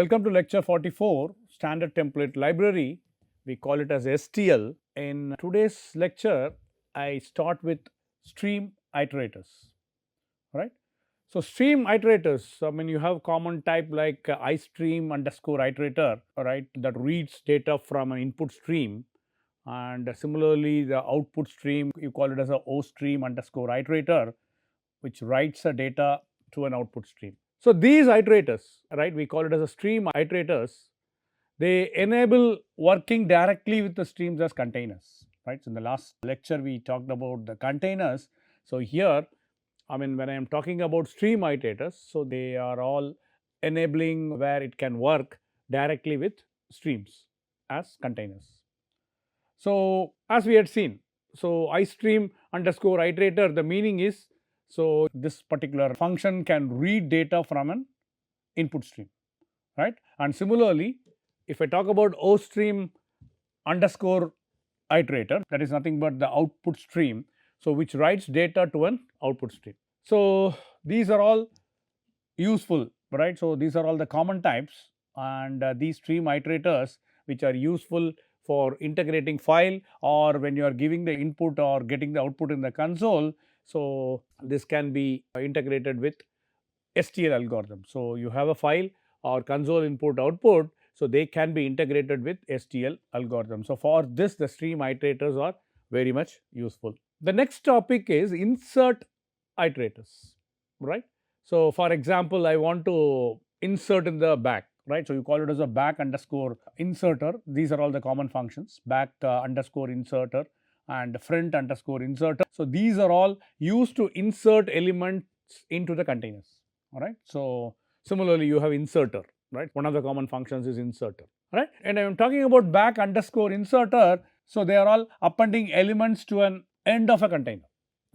Welcome to lecture 44, Standard Template Library. We call it as STL. In today's lecture, I start with stream iterators, right. So, stream iterators, I mean you have common type like iStream underscore iterator, right, that reads data from an input stream, and similarly the output stream you call it as a OStream underscore iterator, which writes the data to an output stream. So, these iterators, right, we call it as a stream iterators, they enable working directly with the streams as containers, right. So, in the last lecture we talked about the containers. So, here I mean when I am talking about stream iterators, so they are all enabling where it can work directly with streams as containers. So, as we had seen, so iStream underscore iterator, the meaning is, so this particular function can read data from an input stream, right. And similarly, if I talk about OStream underscore iterator, that is nothing but the output stream, so which writes data to an output stream. So, these are all useful, right. So, these are all the common types, and these stream iterators which are useful for integrating file or when you are giving the input or getting the output in the console. So, this can be integrated with STL algorithm. So, you have a file or console input output, so they can be integrated with STL algorithm. So, for this the stream iterators are very much useful. The next topic is insert iterators, right. So, for example, I want to insert in the back, right. So, you call it as a back underscore inserter. These are all the common functions, back underscore inserter and front underscore inserter. So, these are all used to insert elements into the containers, all right. So, similarly you have inserter, right, one of the common functions is inserter, right. And I am talking about back underscore inserter. So, they are all appending elements to an end of a container,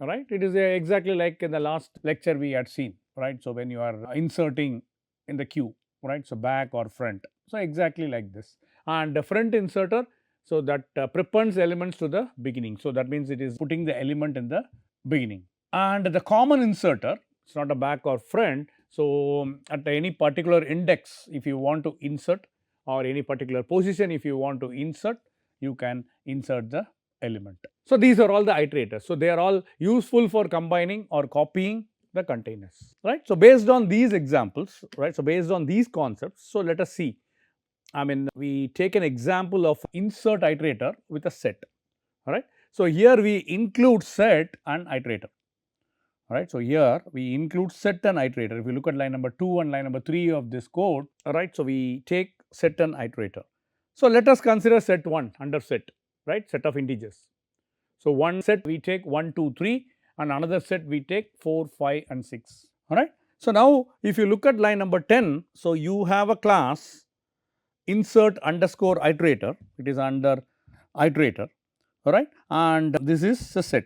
all right. It is exactly like in the last lecture we had seen, right. So, when you are inserting in the queue, right, so back or front, so exactly like this. And the front inserter, so that prepends elements to the beginning, so that means it is putting the element in the beginning. And the common inserter, it's not a back or front. So, at any particular index if you want to insert, or any particular position if you want to insert, you can insert the element. So, these are all the iterators. So, they are all useful for combining or copying the containers, right. So, based on these examples, right, so based on these concepts, so let us see, I mean we take an example of insert iterator with a set, all right. So, here we include set and iterator, all right. So, here we include set and iterator. If you look at line number 2 and line number 3 of this code, all right. So, we take set and iterator. So, let us consider set 1 under set, right, set of integers. So, one set we take 1, 2, 3 and another set we take 4, 5 and 6, all right. So, now if you look at line number 10, so you have a class insert underscore iterator, it is under iterator, all right, and this is a set,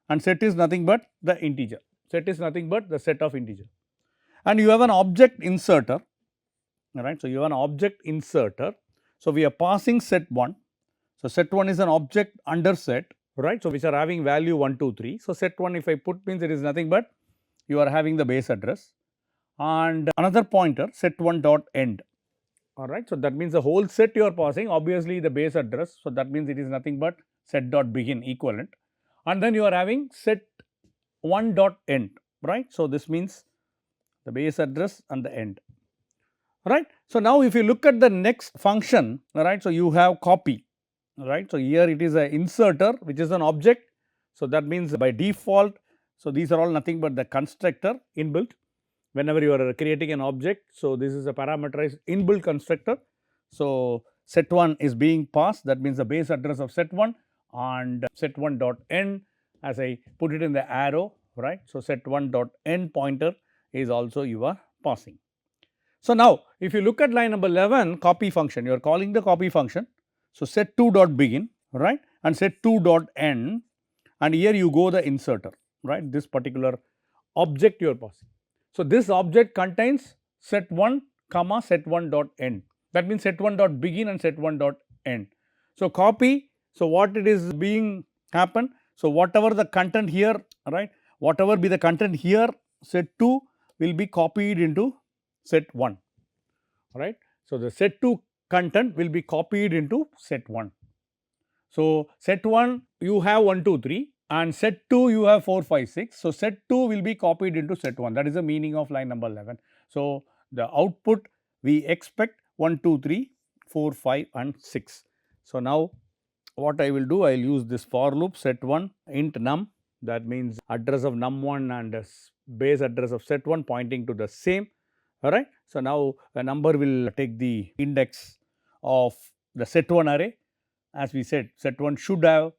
and set is nothing but the integer, set is nothing but the set of integer, and you have an object inserter, all right. So, you have an object inserter. So, we are passing set 1. So, set 1 is an object under set, right. So, which are having value 1, 2, 3. So, set 1 if I put means it is nothing but you are having the base address and another pointer set 1 dot end, all right. So, that means the whole set you are passing obviously the base address. So, that means it is nothing but set dot begin equivalent, and then you are having set 1 dot end, right. So, this means the base address and the end, right. So, now if you look at the next function, all right. So, you have copy, right. So, here it is a inserter which is an object. So, that means by default, so these are all nothing but the constructor inbuilt whenever you are creating an object. So, this is a parameterized inbuilt constructor. So, set 1 is being passed, that means the base address of set 1 and set 1 dot end as I put it in the arrow, right. So, set 1 dot end pointer is also you are passing. So, now if you look at line number 11 copy function, you are calling the copy function. So, set 2 dot begin, right, and set 2 dot end, and here you go the inserter, right, this particular object you are passing. So, this object contains set 1 comma set 1 dot end, that means set 1 dot begin and set 1 dot end. So, copy, so what it is being happen, so whatever the content here, right, whatever be the content here, set 2 will be copied into set 1, right. So, the set 2 content will be copied into set 1. So, set 1 you have 1, 2, 3 and set 2 you have 4, 5, 6. So, set 2 will be copied into set 1, that is the meaning of line number 11. So, the output we expect 1, 2, 3, 4, 5 and 6. So, now what I will do, I will use this for loop set 1 int num, that means address of num1 and base address of set 1 pointing to the same, alright. So, now a number will take the index of the set 1 array. As we said, set 1 should have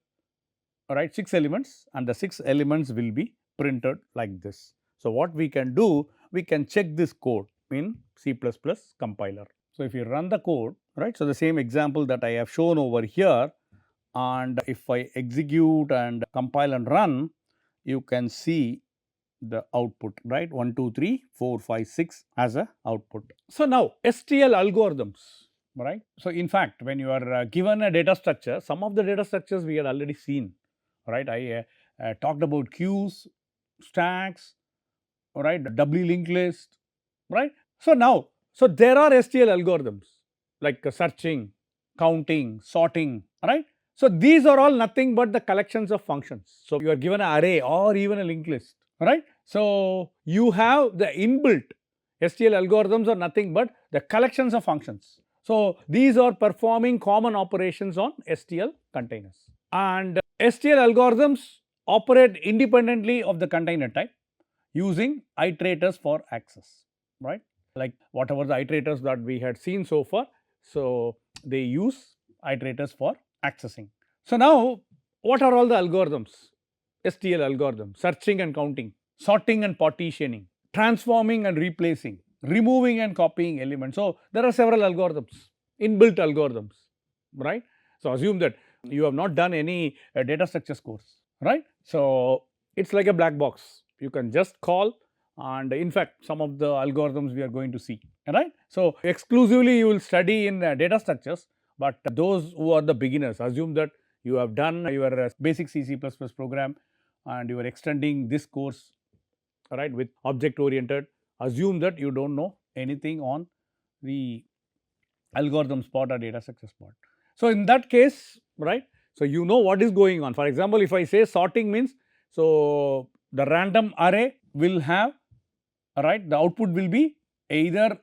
6 elements and the 6 elements will be printed like this. So, what we can do, we can check this code in C++ compiler. So, if you run the code, right. So, the same example that I have shown over here, and if I execute and compile and run, you can see the output, right, 1, 2, 3, 4, 5, 6 as a output. So, now STL algorithms, right. So, in fact, when you are given a data structure, some of the data structures we had already seen, right. I talked about queues, stacks, right, doubly linked list, right. So, now, so there are STL algorithms like searching, counting, sorting, right. So, these are all nothing but the collections of functions. So, you are given an array or even a linked list, right. So, you have the inbuilt STL algorithms are nothing but the collections of functions. So, these are performing common operations on STL containers, and STL algorithms operate independently of the container type using iterators for access, right, like whatever the iterators that we had seen so far. So, they use iterators for accessing. So, now what are all the algorithms? STL algorithms: searching and counting, sorting and partitioning, transforming and replacing, removing and copying elements. So, there are several algorithms, inbuilt algorithms, right. So, assume that you have not done any data structures course, right. So, it is like a black box, you can just call, and in fact, some of the algorithms we are going to see, right. So, exclusively you will study in data structures, but those who are the beginners, assume that you have done your basic C++ program and you are extending this course, right, with object oriented. Assume that you do not know anything on the algorithms part or data structures part. So, in that case, right, so you know what is going on. For example, if I say sorting means, so the random array will have, right, the output will be either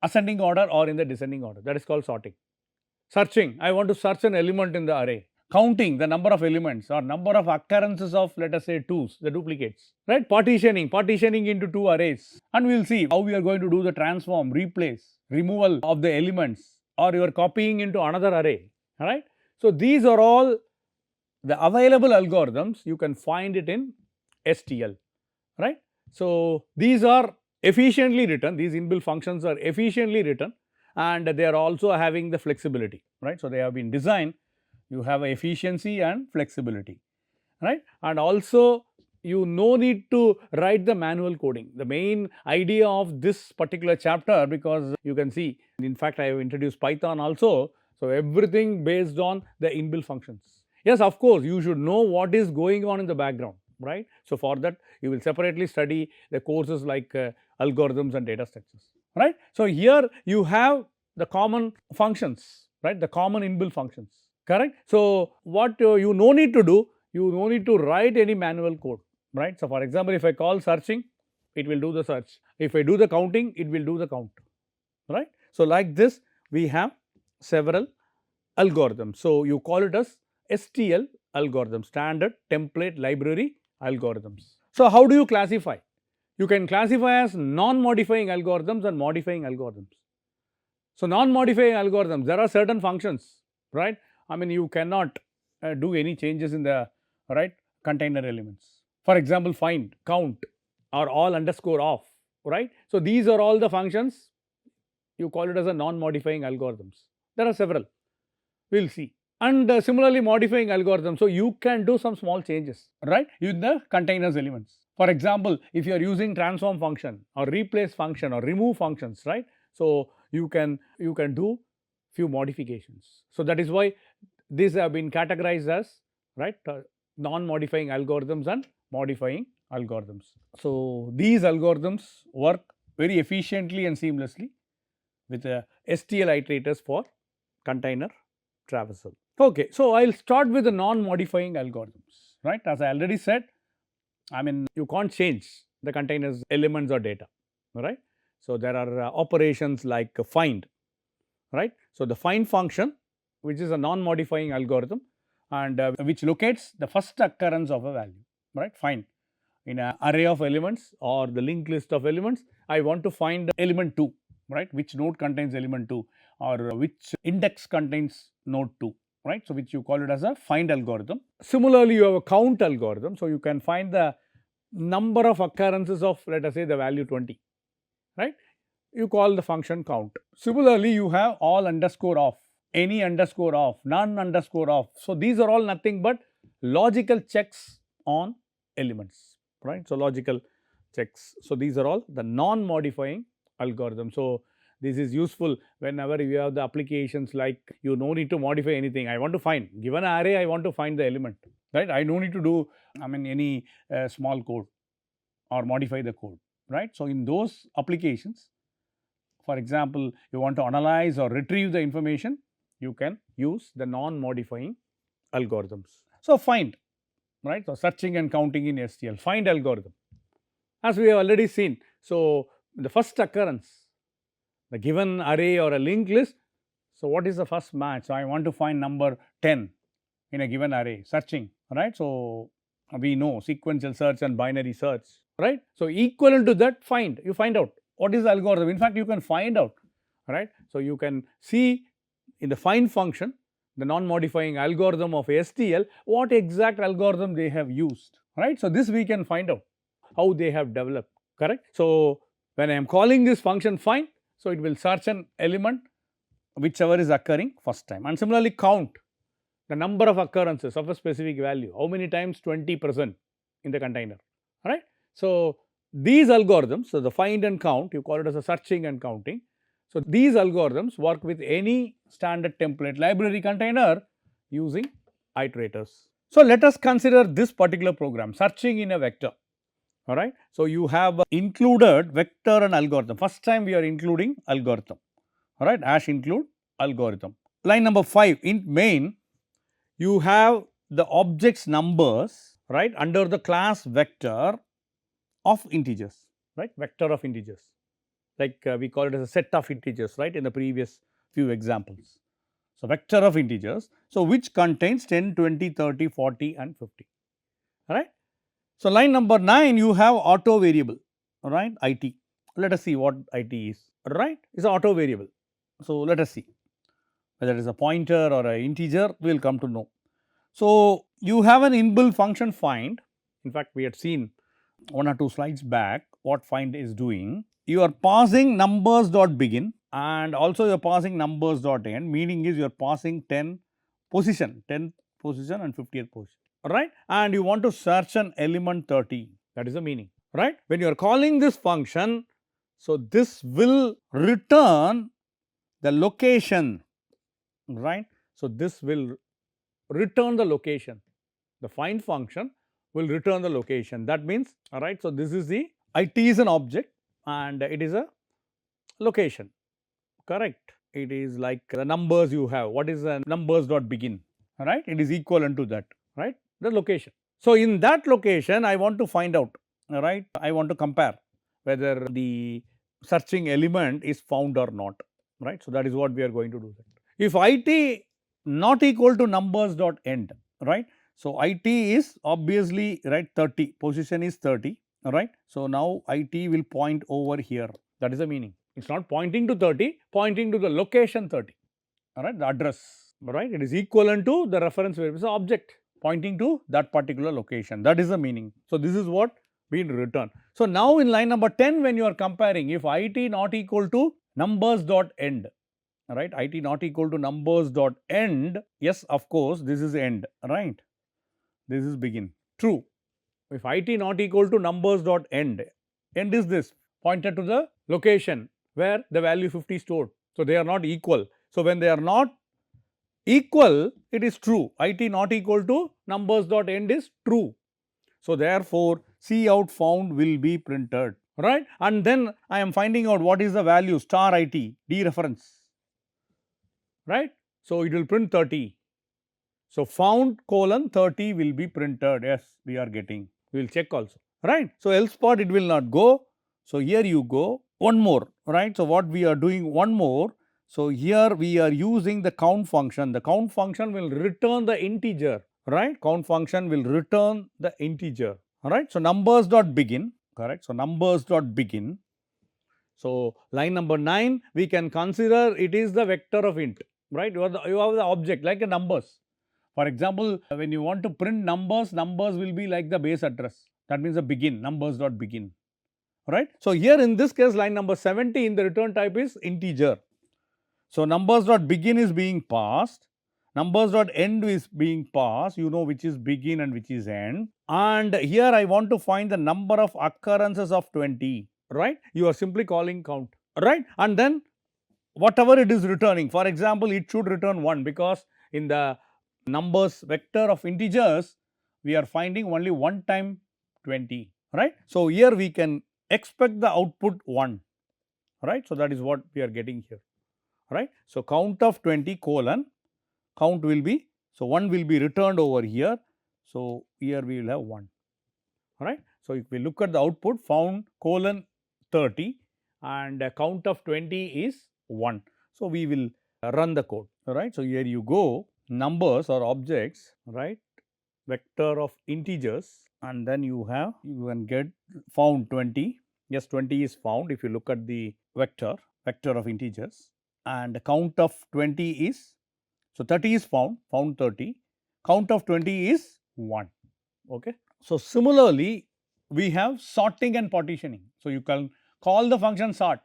ascending order or in the descending order, that is called sorting. Searching, I want to search an element in the array. Counting the number of elements or number of occurrences of, let us say, 2's, the duplicates, right. Partitioning into 2 arrays, and we will see how we are going to do the transform, replace, removal of the elements, or you are copying into another array, right. So, these are all the available algorithms, you can find it in STL, right. So, these are efficiently written, these inbuilt functions are efficiently written, and they are also having the flexibility, right. So, they have been designed, you have efficiency and flexibility, right, and also you no need to write the manual coding. The main idea of this particular chapter, because you can see, in fact, I have introduced Python also. So, everything based on the inbuilt functions. Yes, of course, you should know what is going on in the background, right. So, for that you will separately study the courses like algorithms and data structures, right. So, here you have the common functions, right, the common inbuilt functions, correct. So, what you no need to do, you no need to write any manual code, right. So, for example, if I call searching, it will do the search. If I do the counting, it will do the count, right. So, like this we have several algorithms. So, you call it as STL algorithm, standard template library algorithms. So, how do you classify? You can classify as non-modifying algorithms and modifying algorithms. So, non-modifying algorithms, there are certain functions, right. I mean, you cannot do any changes in the, right, container elements. For example, find, count are all underscore off, right. So, these are all the functions, you call it as a non-modifying algorithms. There are several, we will see. And similarly, modifying algorithms. So, you can do some small changes, right, in the containers elements. For example, if you are using transform function or replace function or remove functions, right. So, you can do few modifications. So, that is why these have been categorized as, right, non-modifying algorithms and modifying algorithms. So, these algorithms work very efficiently and seamlessly, with STL iterators for container traversal. Okay, so I'll start with the non-modifying algorithms, right? As I already said, I mean, you can't change the container's elements or data, right? So there are operations like find, right? So the find function, which is a non-modifying algorithm, and which locates the first occurrence of a value, right? Find in an array of elements or the linked list of elements, I want to find element 2, right? Which node contains element 2 or which index contains node 2, right? So which you call it as a find algorithm. Similarly, you have a count algorithm. So you can find the number of occurrences of, let us say, the value 20, right? You call the function count. Similarly, you have all underscore off, any underscore off, none underscore off. So these are all nothing but logical checks on elements, right? So logical checks. So these are all the non-modifying algorithm. So this is useful whenever you have the applications like you no need to modify anything. I want to find, given an array, I want to find the element, right? I don't need to do, I mean, any small code or modify the code, right? So in those applications, for example, you want to analyze or retrieve the information, you can use the non-modifying algorithms. So find, right? So searching and counting in STL, find algorithm. As we have already seen, so the first occurrence, the given array or a linked list. So what is the first match? So I want to find number 10 in a given array, searching, right? So we know sequential search and binary search, right? So equivalent to that, find, you find out what is the algorithm. In fact, you can find out, right? So you can see in the find function, the non-modifying algorithm of STL, what exact algorithm they have used, right? So this we can find out how they have developed, correct? So when I am calling this function find, so it will search an element whichever is occurring first time, and similarly count the number of occurrences of a specific value, how many times 20% in the container, right? So these algorithms, so the find and count, you call it as a searching and counting. So these algorithms work with any standard template library container using iterators. So let us consider this particular program, searching in a vector. All right. So you have included vector and algorithm. First time we are including algorithm. All right. Hash include algorithm. Line number 5, in main, you have the objects numbers, right, under the class vector of integers, right, vector of integers, like we call it as a set of integers, right, in the previous few examples. So vector of integers, so which contains 10, 20, 30, 40 and 50, right. So line number 9, you have auto variable, right, IT. Let us see what IT is, right, it's an auto variable. So let us see whether it is a pointer or an integer, we will come to know. So you have an inbuilt function find. In fact, we had seen 1 or 2 slides back what find is doing. You are passing numbers dot begin and also you are passing numbers dot end, meaning is you are passing 10th position and 50th position, right, and you want to search an element 30, that is the meaning, right. When you are calling this function, so this will return the location, right. So this will return the location, the find function will return the location, that means, all right. So this is the IT is an object and it is a location, correct. It is like the numbers you have, what is the numbers dot begin, all right, it is equivalent to that, right, the location. So in that location I want to find out, all right, I want to compare whether the searching element is found or not, right. So that is what we are going to do. If IT not equal to numbers dot end, right. So IT is obviously, right, 30, position is 30, right. So now IT will point over here, that is the meaning. It is not pointing to 30, pointing to the location 30, all right, the address, right. It is equivalent to the reference variable, so object pointing to that particular location, that is the meaning. So this is what been returned. So now in line number 10, when you are comparing, if IT not equal to numbers dot end, right, IT not equal to numbers dot end, yes, of course, this is end, right, this is begin, true. If IT not equal to numbers dot end, end is this, pointed to the location where the value 50 is stored. So they are not equal. So when they are not equal, it is true. IT not equal to numbers dot end is true. So therefore, C out found will be printed, right, and then I am finding out what is the value star IT dereference, right. So, it will print 30. So, found colon 30 will be printed, yes, we are getting, we will check also, right. So, else part it will not go. So, here you go one more, right. So, what we are doing one more. So, here we are using the count function. The count function will return the integer, right. Count function will return the integer, alright. So, numbers dot begin, correct. So, numbers dot begin. So, line number 9 we can consider it is the vector of int, right. You have the object like a numbers. For example, when you want to print numbers, numbers will be like the base address, that means the begin, numbers dot begin, right. So, here in this case line number 17 the return type is integer. So, numbers dot begin is being passed, numbers dot end is being passed, you know which is begin and which is end, and here I want to find the number of occurrences of 20, right. You are simply calling count, right, and then whatever it is returning, for example, it should return 1 because in the numbers vector of integers we are finding only 1 time 20, right. So, here we can expect the output 1, right. So, that is what we are getting here, right. So, count of 20 colon count will be, so 1 will be returned over here. So, here we will have 1, right. So, if we look at the output found colon 30 and count of 20 is 1. So, we will run the code, right. So, here you go numbers or objects, right, vector of integers, and then you can get found 20, yes 20 is found if you look at the vector of integers, and count of 20 is, so 30 is found 30, count of 20 is 1, okay. So, similarly we have sorting and partitioning. So, you can call the function sort,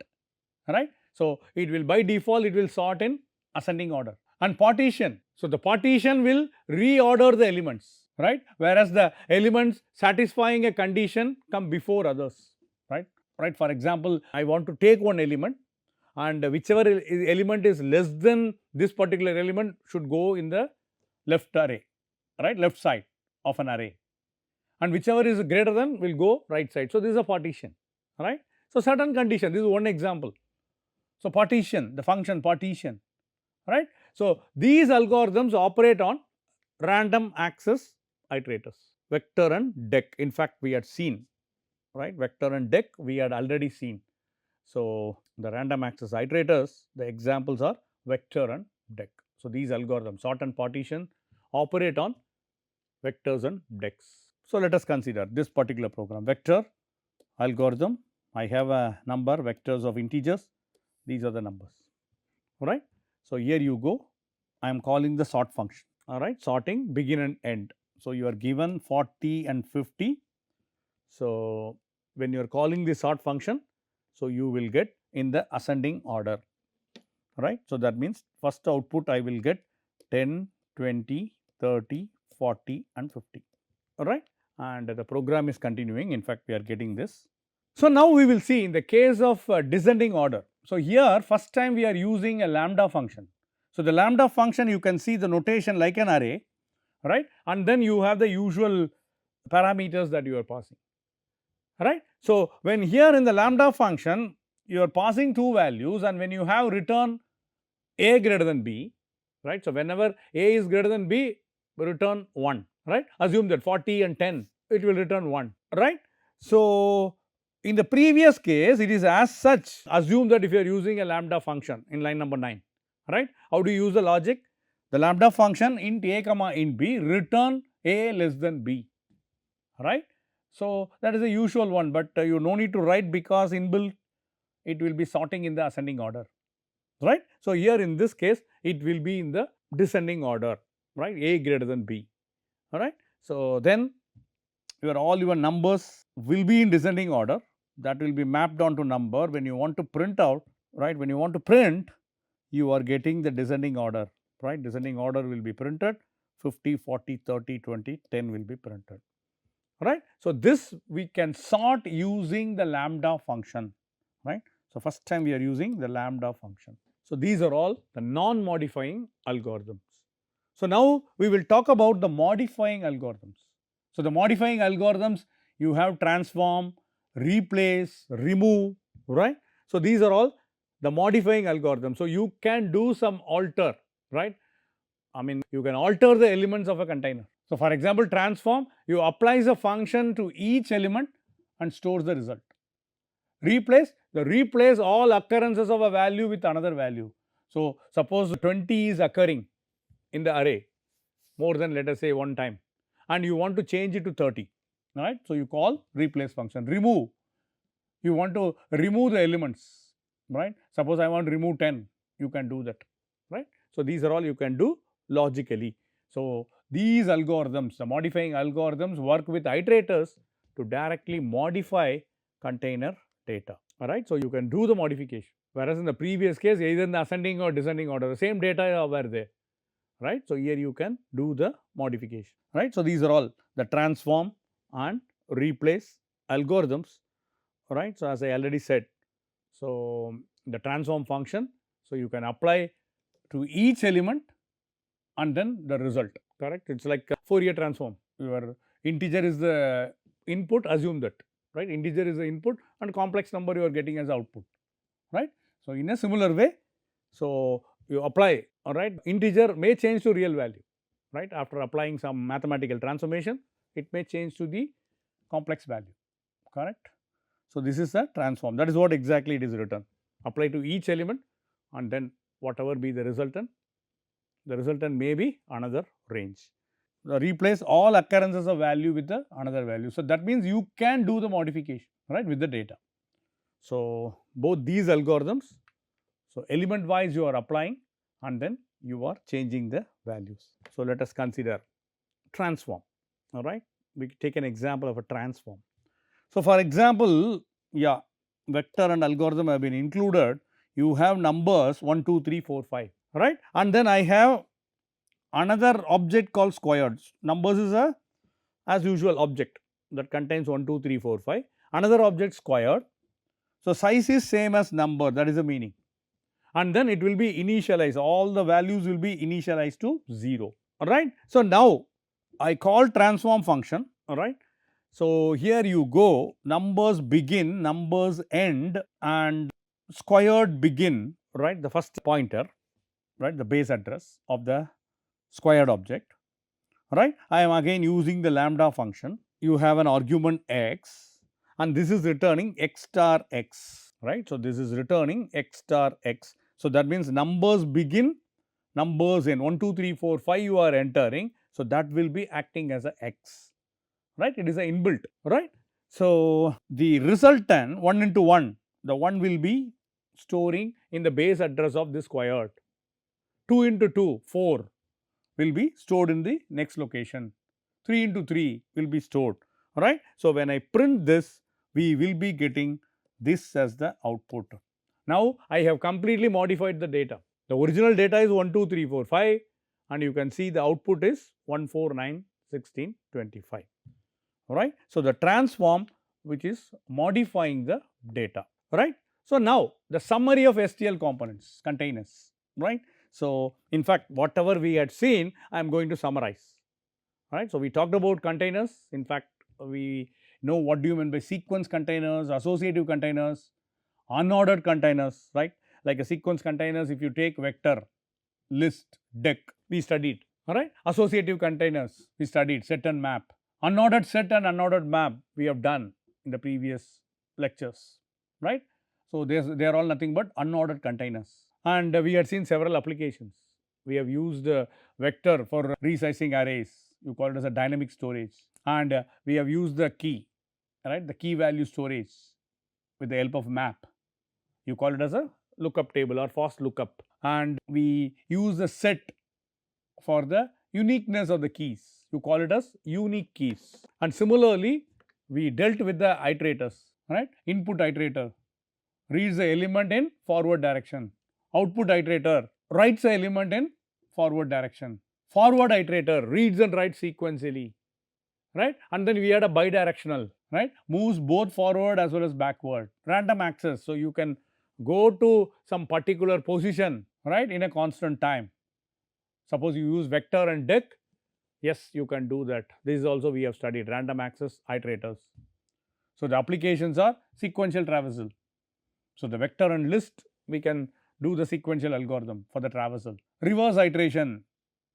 right. So, it will by default it will sort in ascending order, and partition. So, the partition will reorder the elements, right, whereas the elements satisfying a condition come before others, right. For example, I want to take one element and whichever element is less than this particular element should go in the left array, right, left side of an array, and whichever is greater than will go right side. So, this is a partition, right. So, certain condition, this is one example. So, partition, the function partition, right. So, these algorithms operate on random access iterators, vector and dec. In fact, we had seen, right, vector and dec we had already seen. So, the random access iterators, the examples are vector and dec. So, these algorithms sort and partition operate on vectors and decs. So, let us consider this particular program vector algorithm. I have a number vectors of integers, these are the numbers, all right. So, here you go, I am calling the sort function, all right, sorting begin and end. So, you are given 40 and 50. So, when you are calling the sort function, so you will get in the ascending order, right. So, that means first output I will get 10, 20, 30, 40 and 50, all right, and the program is continuing. In fact, we are getting this. So, now we will see in the case of descending order. So, here first time we are using a lambda function. So, the lambda function you can see the notation like an array, right, and then you have the usual parameters that you are passing, right. So, when here in the lambda function you are passing two values, and when you have return a greater than b, right. So, whenever a is greater than b return 1, right, assume that 40 and 10 it will return 1, right. So, in the previous case it is as such, assume that if you are using a lambda function in line number 9, right. How do you use the logic? The lambda function int a comma int b return a less than b, right. So, that is the usual one, but you no need to write because inbuilt it will be sorting in the ascending order, right. So, here in this case it will be in the descending order, right, a greater than b, all right. So, then all your numbers will be in descending order, that will be mapped onto number. When you want to print out, right, when you want to print you are getting the descending order, right, descending order will be printed 50, 40, 30, 20, 10 will be printed, right. So, this we can sort using the lambda function, right. So, first time we are using the lambda function. So, these are all the non-modifying algorithms. So, now we will talk about the modifying algorithms. So, the modifying algorithms you have transform, replace, remove, right? So these are all the modifying algorithms. So you can do some alter, right? I mean, you can alter the elements of a container. So for example, transform, you applies a function to each element and stores the result. Replace, the replace all occurrences of a value with another value. So suppose 20 is occurring in the array more than, let us say, one time, and you want to change it to 30, right? So you call replace function. Remove, you want to remove the elements, right? Suppose I want to remove 10, you can do that, right? So these are all you can do logically. So these algorithms, the modifying algorithms, work with iterators to directly modify container data, all right? So you can do the modification, whereas in the previous case, either in the ascending or descending order, the same data were there, right? So here you can do the modification, right? So these are all the transform and replace algorithms, right? So as I already said, so the transform function, so you can apply to each element and then the result, correct? It's like a Fourier transform. Your integer is the input, assume that, right? Integer is the input and complex number you are getting as output, right? So in a similar way, so you apply, all right, integer may change to real value, right? After applying some mathematical transformation, it may change to the complex value, correct? So this is a transform, that is what exactly it is written. Apply to each element and then whatever be the resultant may be another range. Replace all occurrences of value with the another value. So that means you can do the modification, right, with the data. So both these algorithms, so element wise you are applying and then you are changing the values. So let us consider transform, all right. We take an example of a transform. So for example, yeah, vector and algorithm have been included. You have numbers 1, 2, 3, 4, 5, right? And then I have another object called squared. Numbers is a, as usual, object that contains 1, 2, 3, 4, 5. Another object squared. So size is same as number, that is the meaning. And then it will be initialized, all the values will be initialized to 0, all right. So now I call transform function, all right. So here you go, numbers begin, numbers end, and squared begin, right, the first pointer, right, the base address of the squared object, right. I am again using the lambda function. You have an argument x and this is returning x star x, right. So this is returning x star x. So that means numbers begin, numbers end, 1, 2, 3, 4, 5 you are entering. So that will be acting as a x, right, it is a inbuilt, right. So the resultant 1 into 1, the 1 will be storing in the base address of this squared. 2 into 2, 4 will be stored in the next location. 3 into 3 will be stored, right. So when I print this, we will be getting this as the output. Now I have completely modified the data. The original data is 1, 2, 3, 4, 5 and you can see the output is 1, 4, 9, 16, 25. Right. So the transform which is modifying the data, right. So now the summary of STL components, containers, right. So in fact, whatever we had seen, I am going to summarize, right. So we talked about containers. In fact, we know what do you mean by sequence containers, associative containers, unordered containers, right. Like a sequence containers, if you take vector, list, deck, we studied, all right. Associative containers, we studied set and map. Unordered set and unordered map we have done in the previous lectures, right. So they are all nothing but unordered containers and we had seen several applications. We have used vector for resizing arrays, you call it as a dynamic storage, and we have used the key, right, the key value storage with the help of map, you call it as a lookup table or fast lookup, and we use the set for the uniqueness of the keys, you call it as unique keys. And similarly, we dealt with the iterators, right. Input iterator reads the element in forward direction, output iterator writes the element in forward direction, forward iterator reads and writes sequentially, right. And then we had a bidirectional, right, moves both forward as well as backward, random access. So you can go to some particular position, right, in a constant time. Suppose you use vector and deck, yes, you can do that. This is also we have studied random access iterators. So, the applications are sequential traversal. So, the vector and list we can do the sequential algorithm for the traversal. Reverse iteration,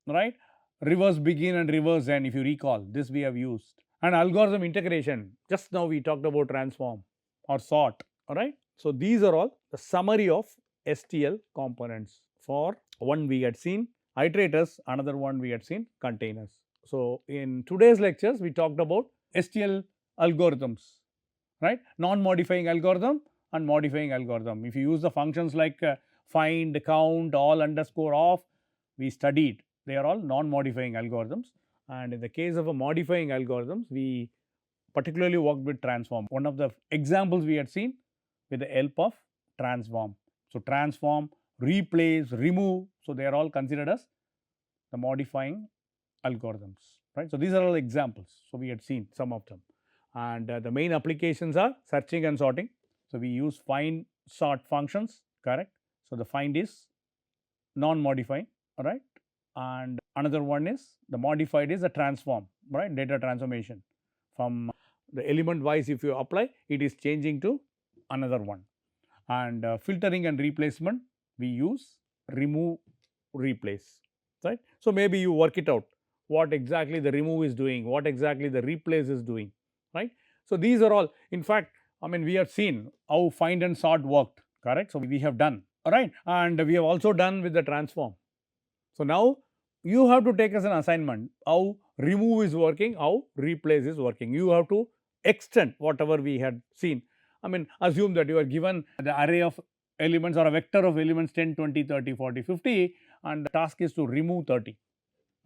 right? Reverse begin and reverse end, if you recall, this we have used. And algorithm integration, just now we talked about transform or sort, all right. So, these are all the summary of STL components. For one we had seen iterators, another one we had seen containers. So, in today's lectures we talked about STL algorithms, right, non-modifying algorithm and modifying algorithm. If you use the functions like find, count, all underscore off, we studied, they are all non-modifying algorithms. And in the case of a modifying algorithms, we particularly worked with transform. One of the examples we had seen with the help of transform. So, transform, replace, remove, so they are all considered as the modifying algorithms, right. So, these are all examples. So, we had seen some of them, and the main applications are searching and sorting. So, we use find, sort functions, correct. So, the find is non-modifying, right, and another one is the modified is the transform, right, data transformation from the element wise. If you apply, it is changing to another one. And filtering and replacement, we use remove, replace, right. So, maybe you work it out what exactly the remove is doing, what exactly the replace is doing, right. So, these are all, in fact, I mean, we have seen how find and sort worked, correct. So, we have done, all right, and we have also done with the transform. So, now you have to take as an assignment how remove is working, how replace is working. You have to extend whatever we had seen. I mean, assume that you are given the array of elements or a vector of elements 10, 20, 30, 40, 50, and the task is to remove 30,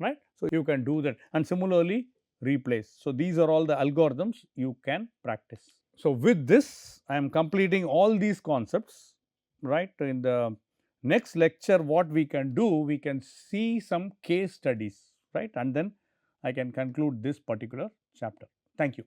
right. So, you can do that, and similarly replace. So, these are all the algorithms you can practice. So, with this I am completing all these concepts, right. In the next lecture what we can do, we can see some case studies, right, and then I can conclude this particular chapter. Thank you.